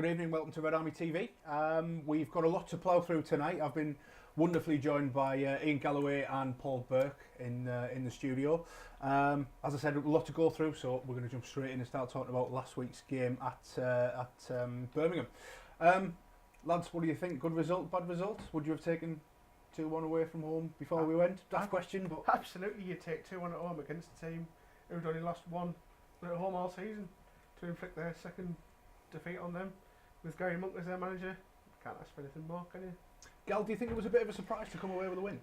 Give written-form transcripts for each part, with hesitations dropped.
evening, welcome to RedArmy TV. We've got a lot to plough through tonight. I've been wonderfully joined by Ian Galloway and Paul Burke in the studio. As I said, a lot to go through, so we're going to jump straight in and start talking about last week's game at Birmingham. Lads, what do you think? Good result, bad result? Would you have taken 2-1 away from home before we went? Daft question, but... Absolutely, you'd take 2-1 at home against a team who'd only lost one at home all season to inflict their second defeat on them with Gary Monk as their manager. Can't ask for anything more, can you? Gal, do you think it was a bit of a surprise to come away with a win?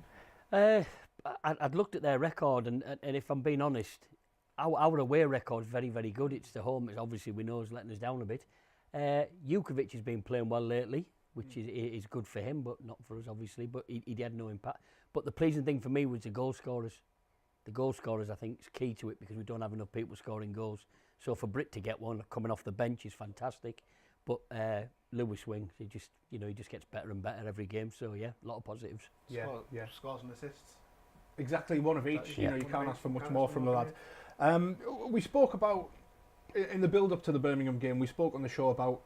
I'd looked at their record, and if I'm being honest, our away record is very, very good. It's the home, it's obviously we know is letting us down a bit. Jukovic has been playing well lately, which is good for him, but not for us obviously, but he had no impact. But the pleasing thing for me was the goal scorers. The goal scorers, I think, is key to it because we don't have enough people scoring goals. So for Britt to get one coming off the bench is fantastic. But Lewis Wing, he just gets better and better every game. So yeah, a lot of positives. Yeah, Scores and assists. Exactly, one of each. Yeah. You can't ask for much more from the lad. We spoke about, in the build-up to the Birmingham game, we spoke on the show about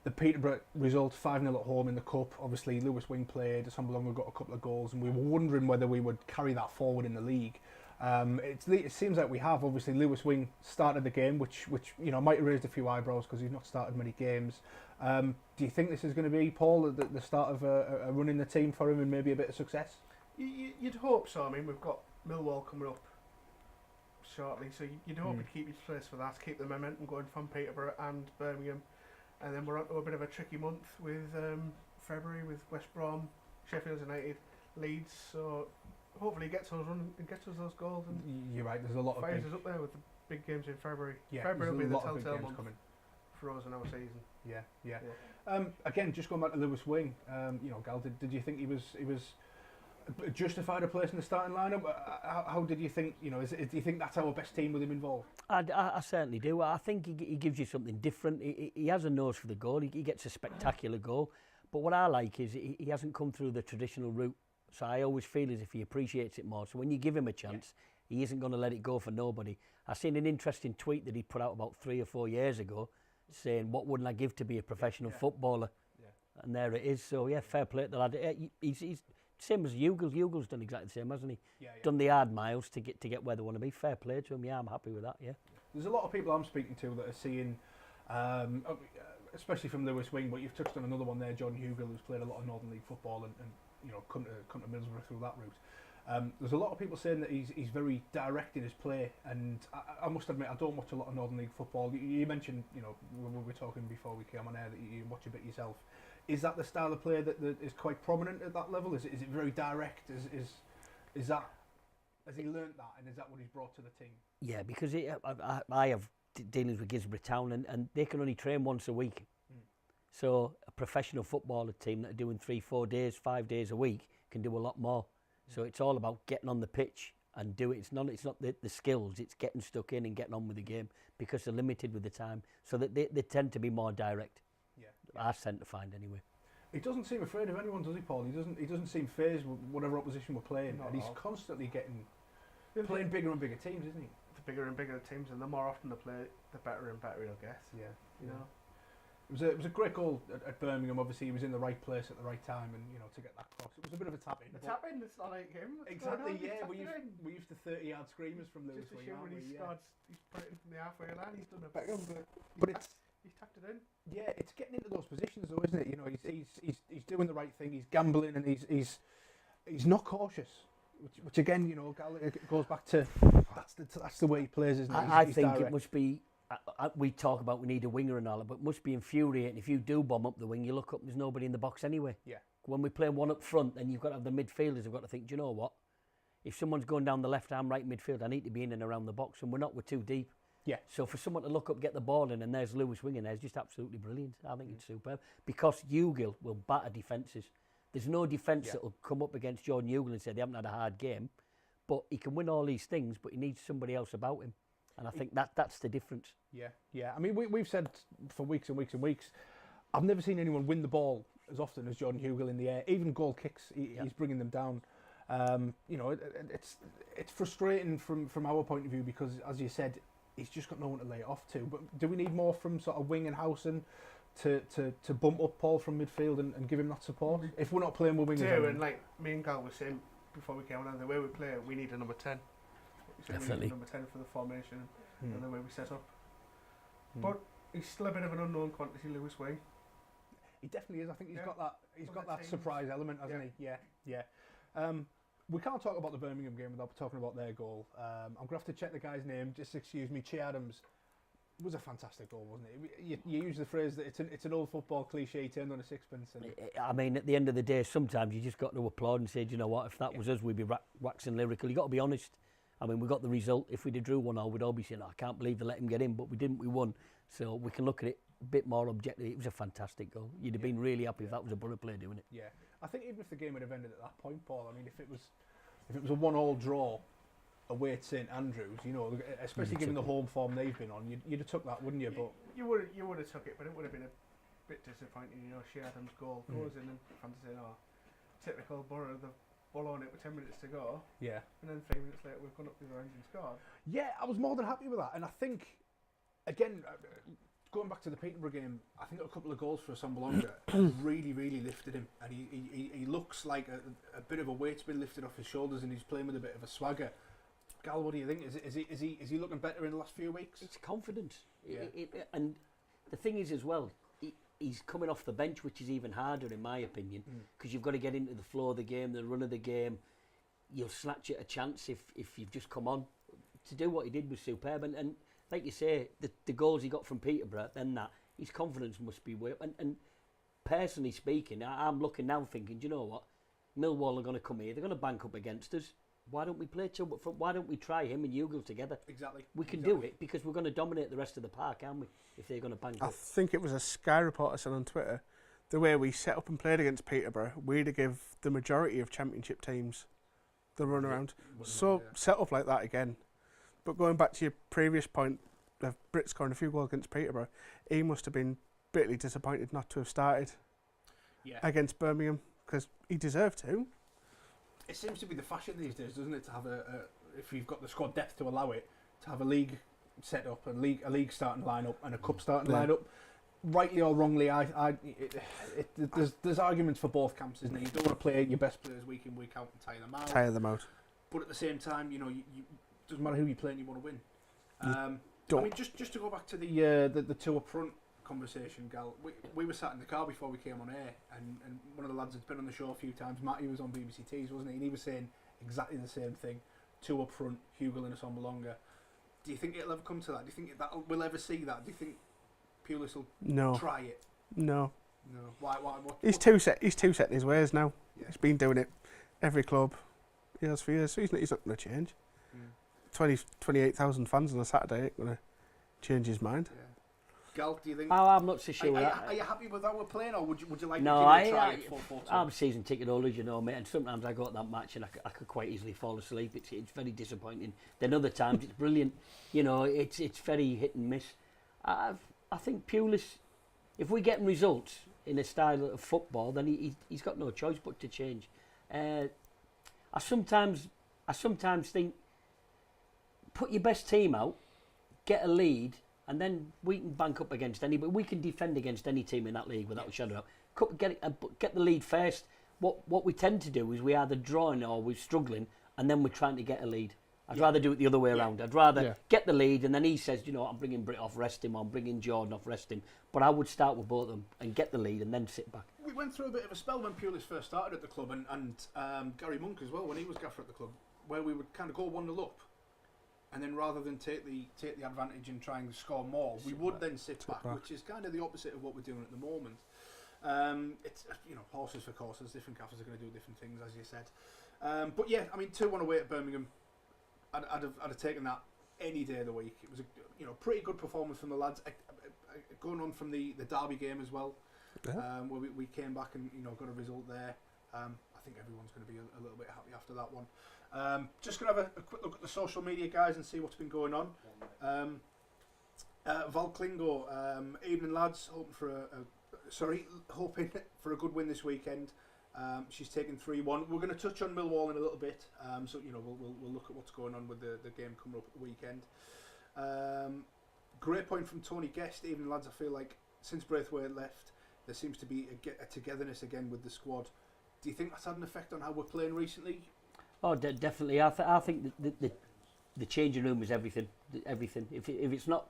the Peterborough result, 5-0 at home in the Cup. Obviously, Lewis Wing played, Assembleonga got a couple of goals, and we were wondering whether we would carry that forward in the league. It seems like we have. Obviously, Lewis Wing started the game, which might have raised a few eyebrows because he's not started many games. Do you think this is going to be, Paul, the start of a run in the team for him and maybe a bit of success? You'd hope so. I mean, we've got Millwall coming up shortly, so you'd hope he'd keep his place for that, keep the momentum going from Peterborough and Birmingham. And then we're on to a bit of a tricky month with February with West Brom, Sheffield United, Leeds. So hopefully he gets us those goals. And you're right. There's a lot of fires us up there with the big games in February. Yeah, February will be the telltale month coming for us in our season. Yeah. Again, just going back to Lewis Wing, Gal, did you think he was justified a place in the starting lineup? How did you think? Do you think that's our best team with him involved? I certainly do. I think he gives you something different. He has a nose for the goal. He gets a spectacular goal. But what I like is he hasn't come through the traditional route. So I always feel as if he appreciates it more. So when you give him a chance, he isn't going to let it go for nobody. I seen an interesting tweet that he put out about 3 or 4 years ago, saying, "What wouldn't I give to be a professional footballer?" Yeah. And there it is. So yeah, fair play to the lad. He's same as Hugel. Hugel's done exactly the same, hasn't he? Yeah. Done the hard miles to get where they want to be. Fair play to him. Yeah, I'm happy with that. Yeah. There's a lot of people I'm speaking to that are seeing, especially from Lewis Wing, but you've touched on another one there, John Hugel, who's played a lot of Northern League football and come to Middlesbrough through that route. There's a lot of people saying that he's very direct in his play, and I must admit I don't watch a lot of Northern League football. You mentioned, when we were talking before we came on air, that you watch a bit yourself. Is that the style of play that is quite prominent at that level? Is it very direct? Is that, has he learnt that, and is that what he's brought to the team? Yeah, because I have dealings with Gisborough Town, and they can only train once a week. So a professional footballer team that are doing 3-4 days, 5 days a week can do a lot more. So it's all about getting on the pitch and do it. It's not the skills, it's getting stuck in and getting on with the game because they're limited with the time. So that they tend to be more direct. I tend to find anyway. He doesn't seem afraid of anyone, does he, Paul? He doesn't seem fazed with whatever opposition we're playing, and he's constantly playing bigger and bigger teams, isn't he? The bigger and bigger teams, and the more often they play, the better and better he'll get. Yeah. It was a great goal at Birmingham. Obviously, he was in the right place at the right time, and to get that cross, it was a bit of a tap in. A tap in, it's not like him. Exactly. Yeah, we used to 30-yard screamers from Lewis Wing. Just when he's put it in from the halfway line. He's done a Beckham, but he's tucked it in. Yeah, it's getting into those positions though, isn't it? He's doing the right thing. He's gambling, and he's not cautious. Which again, it goes back to that's the way he plays, isn't it? I think direct. It must be. We talk about we need a winger and all that, but it must be infuriating if you do bomb up the wing. You look up, there's nobody in the box anyway. Yeah. When we play one up front, then you've got to have the midfielders. Have got to think. Do you know what? If someone's going down the left arm, right midfield, I need to be in and around the box, and we're not. We're too deep. Yeah. So for someone to look up, get the ball in, and there's Lewis Wing in there, is just absolutely brilliant. I think it's superb because Hugel will batter defences. There's no defence that will come up against Jordan Hugel and say they haven't had a hard game, but he can win all these things, but he needs somebody else about him, and I think that's the difference. Yeah. I mean, we've said for weeks and weeks and weeks, I've never seen anyone win the ball as often as Jordan Hugel in the air. Even goal kicks, he's bringing them down. It's frustrating from our point of view because, as you said, he's just got no one to lay it off to. But do we need more from sort of Wing and Howson to bump up Paul from midfield and give him that support? If we're not playing with wingers, And like me and Gal were saying before we came on, the way we play, we need a number 10. Definitely. We need a number 10 for the formation and the way we set up. But he's still a bit of an unknown quantity, Lewis Wing. He definitely is. I think he's got that. He's got that surprise element, hasn't he? Yeah. We can't talk about the Birmingham game without talking about their goal. I'm gonna have to check the guy's name. Just excuse me. Che Adams was a fantastic goal, wasn't it? You use the phrase that it's an old football cliche. He turned on a sixpence. And I mean, at the end of the day, sometimes you just got to applaud and say, do you know what? If that was us, we'd be waxing lyrical. You got to be honest. I mean, we got the result. If we'd have drew 1-0, we'd all be saying, I can't believe they let him get in, but we didn't. We won. So we can look at it a bit more objectively. It was a fantastic goal. You'd have been really happy if that was a Borough player doing it. Yeah, I think even if the game had have ended at that point, Paul. I mean, if it was a 1-1 draw away at St Andrews, you know, especially given the home form they've been on, you'd have took that, wouldn't you? But you would have took it, but it would have been a bit disappointing. You know, Shea Adams' goal goes in and fans saying, "Oh, typical Borough, the ball on it with 10 minutes to go." Yeah. And then 3 minutes later, we've gone up the other end and scored. Yeah, I was more than happy with that, and I think, again, going back to the Peterborough game, I think a couple of goals for Assombalonga really lifted him, and he looks like a bit of a weight's been lifted off his shoulders, and he's playing with a bit of a swagger. Gal, what do you think? Is he looking better in the last few weeks? It's confidence. Yeah. And the thing is as well, he's coming off the bench, which is even harder in my opinion, because you've got to get into the flow of the game, the run of the game. You'll snatch at a chance if you've just come on. To do what he did was superb, and like you say, the goals he got from Peterborough, then that, his confidence must be way up. And personally speaking, I'm looking now thinking, do you know what? Millwall are going to come here, they're going to bank up against us. Why don't we play two up front? Why don't we try him and Hugill together? Exactly. We can do it because we're going to dominate the rest of the park, aren't we? If they're going to bank up. I think it was a Sky reporter said on Twitter, the way we set up and played against Peterborough, we'd give the majority of championship teams the run around. So set up like that again. But going back to your previous point of Britt scoring a few goals against Peterborough, he must have been bitterly disappointed not to have started against Birmingham because he deserved to. It seems to be the fashion these days, doesn't it, to have if you've got the squad depth to allow it, to have a league set up, a league starting lineup and a cup starting lineup. Rightly or wrongly, there's arguments for both camps, isn't it? You don't want to play your best players week in, week out and tire them out. But at the same time, you know, you doesn't matter who you're playing, you want to win. I mean, just to go back to the two up front conversation, Gal, we were sat in the car before we came on air, and one of the lads that's been on the show a few times, Matty, was on BBC Tees, wasn't he? And he was saying exactly the same thing. Two up front, Hugill and Assombalonga. Do you think it'll ever come to that? Do you think we'll ever see that? Do you think Pulis will try it? No. Why? He's too set in his ways now. Yeah. He's been doing it every club he has for years, so he's not going to change. 28,000 fans on a Saturday ain't going to change his mind. Yeah. Gal, do you think? I'm not so sure. Are you happy with how we're playing, or would you like to try it 4-4-2? I'm season ticket holder, you know, mate, and sometimes I go to that match and I could quite easily fall asleep. It's very disappointing. Then other times it's brilliant. You know, it's very hit and miss. I think Pulis, if we get results in a style of football, then he's got no choice but to change. I sometimes think, put your best team out, get a lead, and then we can bank up against anybody. We can defend against any team in that league without a shadow of a doubt. Get the lead first. What we tend to do is we either drawing or we're struggling, and then we're trying to get a lead. I'd rather do it the other way around. I'd rather get the lead, and then he says, you know, I'm bringing Britt off, rest him, or I'm bringing Jordan off, rest him. But I would start with both of them and get the lead and then sit back. We went through a bit of a spell when Pulis first started at the club, and Gary Monk as well, when he was gaffer at the club, where we would kind of go 1-0 up. And then rather than take the advantage and try and score more, we would then sit back, which is kind of the opposite of what we're doing at the moment. It's, you know, horses for courses. Different gaffers are going to do different things, as you said. But yeah, I mean, 2-1 away at Birmingham, I'd have taken that any day of the week. It was a pretty good performance from the lads. Going on from the Derby game as well, where we came back and got a result there. I think everyone's going to be a little bit happy after that one. Just going to have a quick look at the social media, guys, and see what's been going on. Val Klingo, evening lads, hoping for a good win this weekend. She's taking 3-1. We're going to touch on Millwall in a little bit, so we'll look at what's going on with the game coming up at the weekend. Great point from Tony Guest, evening lads. I feel like since Braithwaite left, there seems to be a togetherness again with the squad. Do you think that's had an effect on how we're playing recently? Oh, definitely. I think the changing room is everything. Everything. If it's not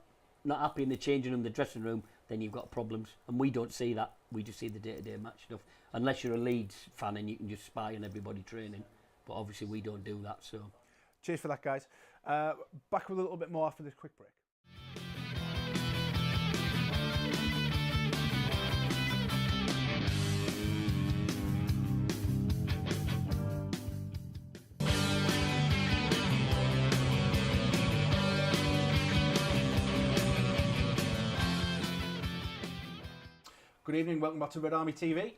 happy in the changing room, the dressing room, then you've got problems. And we don't see that. We just see the day-to-day match stuff. Unless you're a Leeds fan and you can just spy on everybody training. But obviously we don't do that. So. Cheers for that, guys. Back with a little bit more after this quick break. Good evening, welcome back to Red Army TV.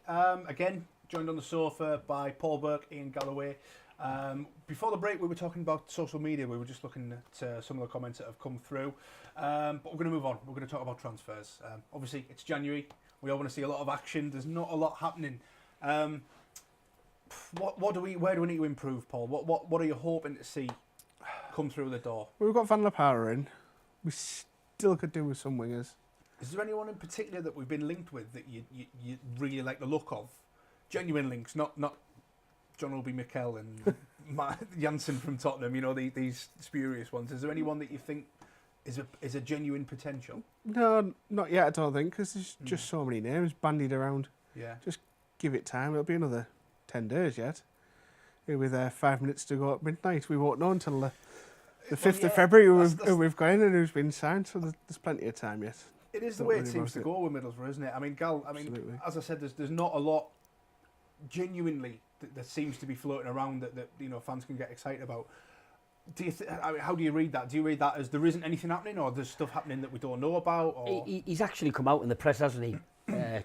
Again, joined on the sofa by Paul Burke, Ian Galloway. Before the break, we were talking about social media. We were just looking at some of the comments that have come through. But we're going to move on. We're going to talk about transfers. Obviously, it's January. We all want to see a lot of action. There's not a lot happening. Where do we need to improve, Paul? What are you hoping to see come through the door? We've got Van La Parra in. We still could do with some wingers. Is there anyone in particular that we've been linked with that you really like the look of? Genuine links, not John Obi Mikel and Matt Janssen from Tottenham, you know, these spurious ones. Is there anyone that you think is a genuine potential? No, not yet, I don't think, because there's just so many names bandied around. Yeah. Just give it time. It'll be another 10 days yet. With 5 minutes to go at midnight. We won't know until the 5th of February who we've got in and who's been signed, so there's plenty of time yet. It is the way it seems to go with Middlesbrough, isn't it? I mean, Gal, Absolutely. as I said, there's not a lot genuinely that seems to be floating around that you know fans can get excited about. Do you how do you read that? Do you read that as there isn't anything happening, or there's stuff happening that we don't know about? Or? He's actually come out in the press, hasn't he?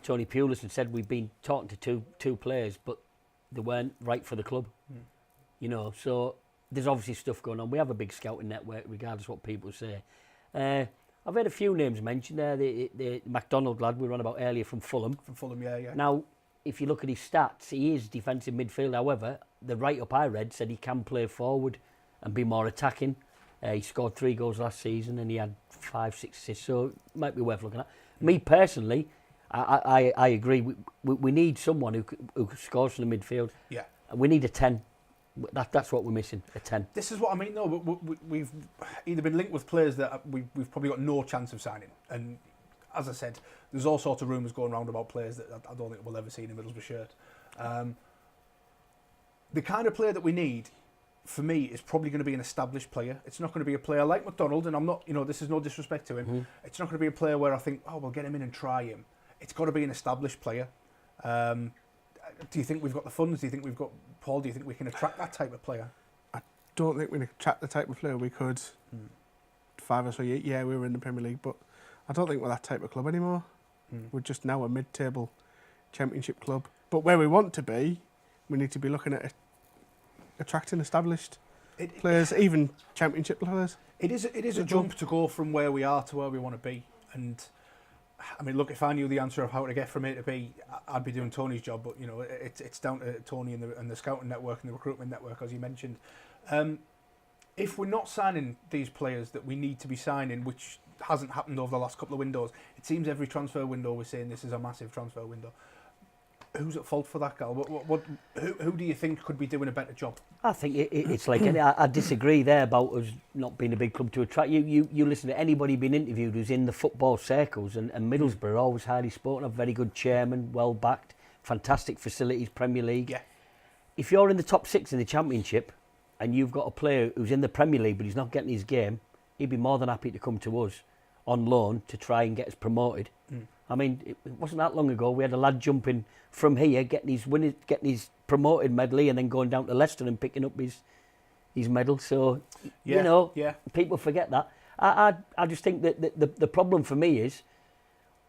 Tony Pulis, and said we've been talking to two players, but they weren't right for the club. You know, so there's obviously stuff going on. We have a big scouting network, regardless of what people say. I've heard a few names mentioned there. The McDonald lad we were on about earlier from Fulham. From Fulham, yeah. Now, if you look at his stats, he is defensive midfield. However, the write-up I read said he can play forward and be more attacking. He scored 3 goals last season and he had 5-6 assists, so it might be worth looking at. Me personally, I agree. We need someone who scores from the midfield. Yeah. We need a 10. That's what we're missing, a 10. This is what I mean, though. We've either been linked with players that we've probably got no chance of signing. And as I said, there's all sorts of rumours going around about players that I don't think we'll ever see in a Middlesbrough shirt. The kind of player that we need, for me, is probably going to be an established player. It's not going to be a player like McDonald, and I'm not, you know, this is no disrespect to him. It's not going to be a player where I think, oh, we'll get him in and try him. It's got to be an established player. Do you think we've got the funds? Do you think we've got, Paul, do you think we can attract that type of player? I don't think we can attract the type of player we could 5 or so years. Yeah, we were in the Premier League, but I don't think we're that type of club anymore. We're just now a mid-table championship club. But where we want to be, we need to be looking at attracting established players, even championship players. It is a jump to go from where we are to where we want to be. And I mean, look, if I knew the answer of how to get from A to B, I'd be doing Tony's job. But you know, it's down to Tony and the scouting network and the recruitment network, as you mentioned. If we're not signing these players that we need to be signing, which hasn't happened over the last couple of windows, it seems every transfer window we're saying this is a massive transfer window. Who's at fault for that, Gal? Who do you think could be doing a better job? I think it's like I disagree there about us not being a big club to attract. You listen to anybody being interviewed who's in the football circles, and Middlesbrough are always highly spoken of, very good chairman, well backed, fantastic facilities, Premier League. Yeah. If you're in the top 6 in the Championship and you've got a player who's in the Premier League but he's not getting his game, he'd be more than happy to come to us on loan to try and get us promoted. I mean, it wasn't that long ago we had a lad jumping from here, getting his promoted medley, and then going down to Leicester and picking up his medal. So, you know, people forget that. I just think that the problem for me is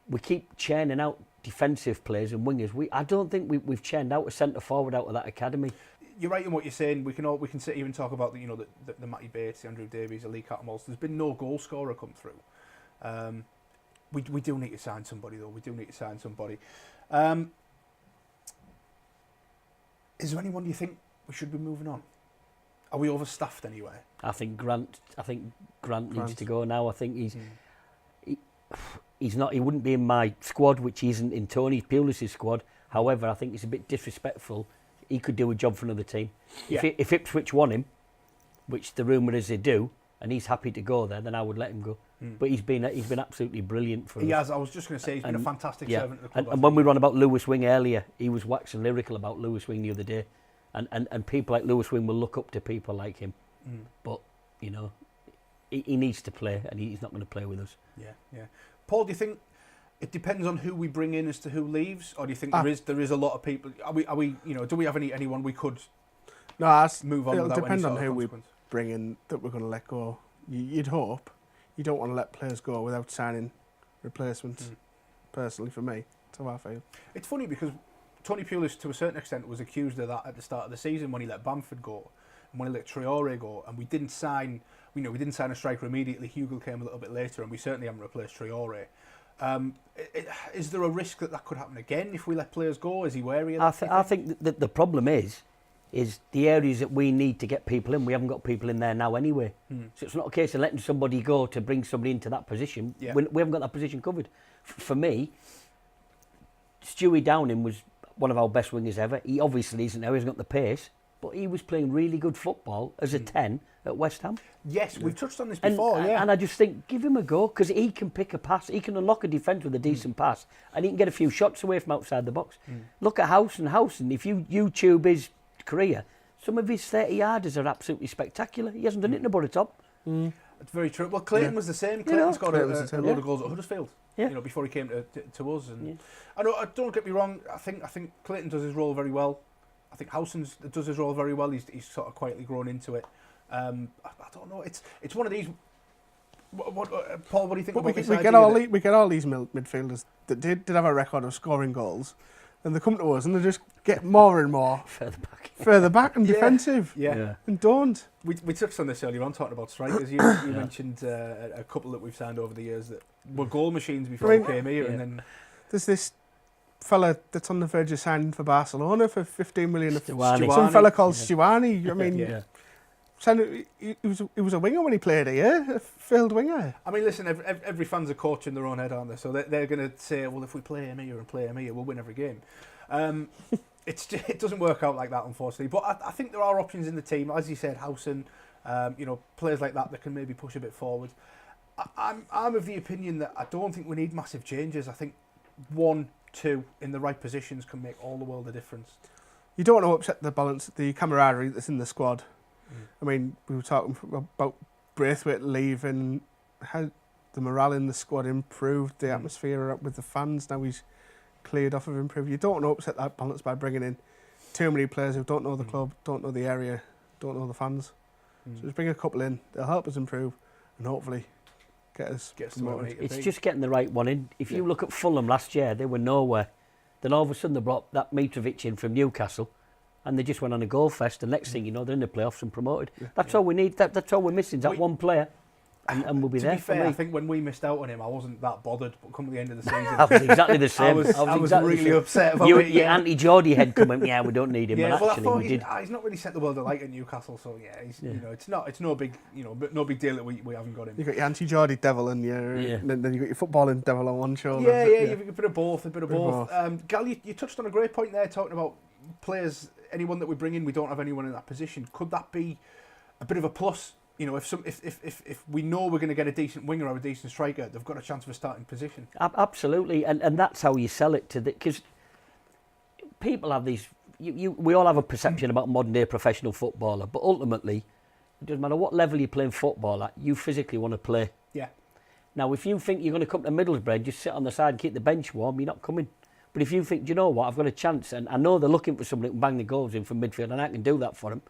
we keep churning out defensive players and wingers. I don't think we've churned out a centre forward out of that academy. You're right in what you're saying. We can sit here and talk about the Matty Bates, the Andrew Davies, the Lee Cattermoles. There's been no goal scorer come through. We do need to sign somebody, though. We do need to sign somebody. Is there anyone you think we should be moving on? Are we overstaffed anyway? I think Grant needs to go now. I think he's not. He wouldn't be in my squad, which he isn't in Tony Pulis' squad. However, I think it's a bit disrespectful. He could do a job for another team. Yeah. If Ipswich want him, which the rumour is they do, and he's happy to go there, then I would let him go. But he's been absolutely brilliant for us. He has. I was just going to say he's been a fantastic servant to the club. And when we were on about Lewis Wing earlier, he was waxing lyrical about Lewis Wing the other day, and people like Lewis Wing will look up to people like him. But you know, he needs to play, and he's not going to play with us. Yeah. Paul, do you think it depends on who we bring in as to who leaves, or do you think there is a lot of people? Are we you know, do we have anyone we could move on? It'll without depend any on sort of who we consequence? bring in that we're going to let go. You'd hope. You don't want to let players go without signing replacements. Personally, for me, that's how I feel. It's funny because Tony Pulis, to a certain extent, was accused of that at the start of the season when he let Bamford go and when he let Traore go, and we didn't sign. We didn't sign a striker immediately. Hugo came a little bit later, and we certainly haven't replaced Traore. Is there a risk that could happen again if we let players go? Is he wary of that? I think that the problem is the areas that we need to get people in. We haven't got people in there now anyway. So it's not a case of letting somebody go to bring somebody into that position. Yeah. We haven't got that position covered. For me, Stewie Downing was one of our best wingers ever. He obviously isn't now. He hasn't got the pace, but he was playing really good football as a 10 at West Ham. Yes, we've touched on this before. And I just think, give him a go, because he can pick a pass. He can unlock a defence with a decent pass, and he can get a few shots away from outside the box. Look at Howson. If you YouTube his career, some of his 30-yarders are absolutely spectacular. He hasn't done it in a butter top. It's very true. Well, Clayton was the same. Clayton scored a load of goals at Huddersfield. Yeah. Before he came to us. And I know. Don't get me wrong. I think Clayton does his role very well. I think Howson does his role very well. He's sort of quietly grown into it. I don't know. It's one of these. Paul, what do you think about this idea? We get all these midfielders that did have a record of scoring goals, and they come to us and they just get more and more further back and defensive. Yeah. And don't. We touched on this earlier on, talking about strikers. You mentioned a couple that we've signed over the years that were goal machines before we came here, and then there's this fella that's on the verge of signing for Barcelona for 15 million. Stuani. Some fella called Stuani. I mean, he was a winger when he played here, a failed winger. I mean, listen, every fan's a coach in their own head, aren't they? So they're going to say, well, if we play him here and play him here, we'll win every game. It doesn't work out like that, unfortunately. But I think there are options in the team, as you said, Howson, players like that can maybe push a bit forward. I'm of the opinion that I don't think we need massive changes. I think 1, 2 in the right positions can make all the world a difference. You don't want to upset the balance, the camaraderie that's in the squad. I mean, we were talking about Braithwaite leaving, how the morale in the squad improved, the atmosphere with the fans. Now he's cleared off of improved. You don't want to upset that balance by bringing in too many players who don't know the club, don't know the area, don't know the fans. So just bring a couple in, they'll help us improve and hopefully get us promoted. It's just getting the right one in. If you look at Fulham last year, they were nowhere. Then all of a sudden they brought that Mitrovic in from Newcastle, and they just went on a goal fest. The next thing you know, they're in the playoffs and promoted. That's all we need. That's all we're missing. That one player, and we'll be there. To be fair, I think when we missed out on him, I wasn't that bothered. But come to the end of the season, I was exactly the same. I was really upset about it. Your anti-Geordie head comment. Yeah, we don't need him. Yeah, but actually, we did. He's not really set the world alight at Newcastle, so it's no big deal that we haven't got him. You got your anti-Geordie devil and then you got your footballing devil on one shoulder. You've got a bit of both. Gal, you touched on a great point there, talking about players. Anyone that we bring in, we don't have anyone in that position. Could that be a bit of a plus? If we know we're going to get a decent winger or a decent striker, they've got a chance of a starting position. Absolutely, and that's how you sell it because people have these. We all have a perception about modern day professional footballer, but ultimately, it doesn't matter what level you're playing football at. You physically want to play. Yeah. Now, if you think you're going to come to Middlesbrough, just sit on the side and keep the bench warm, you're not coming. But if you think, do you know what, I've got a chance, and I know they're looking for somebody who can bang the goals in from midfield, and I can do that for them,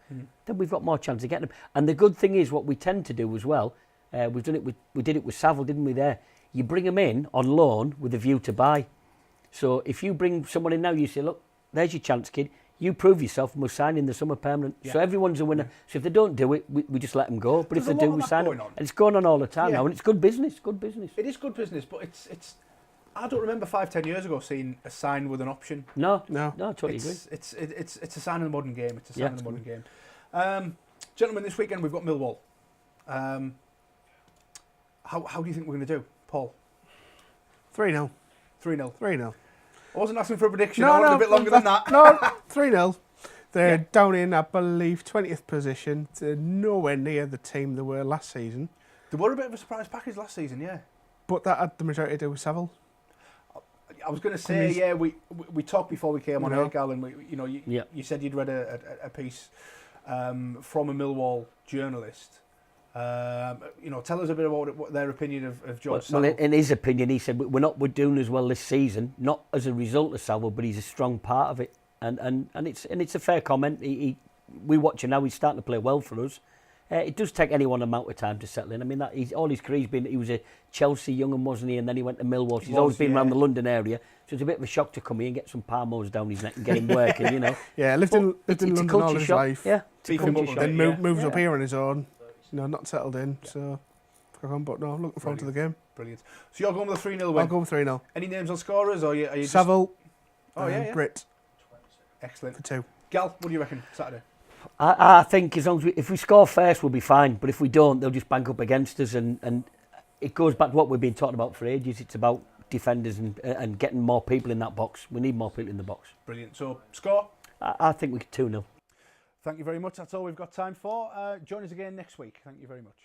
then we've got more chance of getting them. And the good thing is, what we tend to do as well, we did it with Saville, didn't we? There, you bring them in on loan with a view to buy. So if you bring someone in now, you say, look, there's your chance, kid. You prove yourself, and we'll sign in the summer permanent. Yeah. So everyone's a winner. So if they don't do it, we just let them go. But if they do, we sign them. And it's going on all the time now, and it's good business. Good business. It is good business, but it's. I don't remember 5-10 years ago seeing a sign with an option. No, totally agree. It's a sign in the modern game. It's a sign in the modern game. Gentlemen, this weekend we've got Millwall. How do you think we're going to do, Paul? 3-0. 3-0. 3-0. I wasn't asking for a prediction. I wanted a bit longer than that. No, 3-0. They're down in, I believe, 20th position. They're nowhere near the team they were last season. They were a bit of a surprise package last season, yeah. But that had the majority to do with Saville. I was going to say, yeah, we talked before we came on Yeah. air, Gal, and you said you'd read a piece from a Millwall journalist. Tell us a bit about what their opinion of George Well, Saville. in his opinion, he said we're doing as well this season, not as a result of Saville, but he's a strong part of it, and it's a fair comment. We watch him now; he's starting to play well for us. It does take anyone amount of time to settle in. I mean, all his career he was a Chelsea young'un, wasn't he? And then he went to Millwall. He's always been around the London area, so it's a bit of a shock to come here and get some Parmos down his neck and get him working, you know. Yeah, lived in London all his life. Yeah, it's a culture shock. Then moves up here on his own. Not settled in. So, but no, looking forward to the game. Brilliant. So you're going with a 3-0 win? I'll go with 3-0. Any names on scorers, or are you just... Saville, Britt. Excellent. For 2. Gal, what do you reckon Saturday? I think as long as if we score first, we'll be fine. But if we don't, they'll just bank up against us, and it goes back to what we've been talking about for ages. It's about defenders and getting more people in that box. We need more people in the box. Brilliant. So score? I think we could 2-0. Thank you very much. That's all we've got time for. Join us again next week. Thank you very much.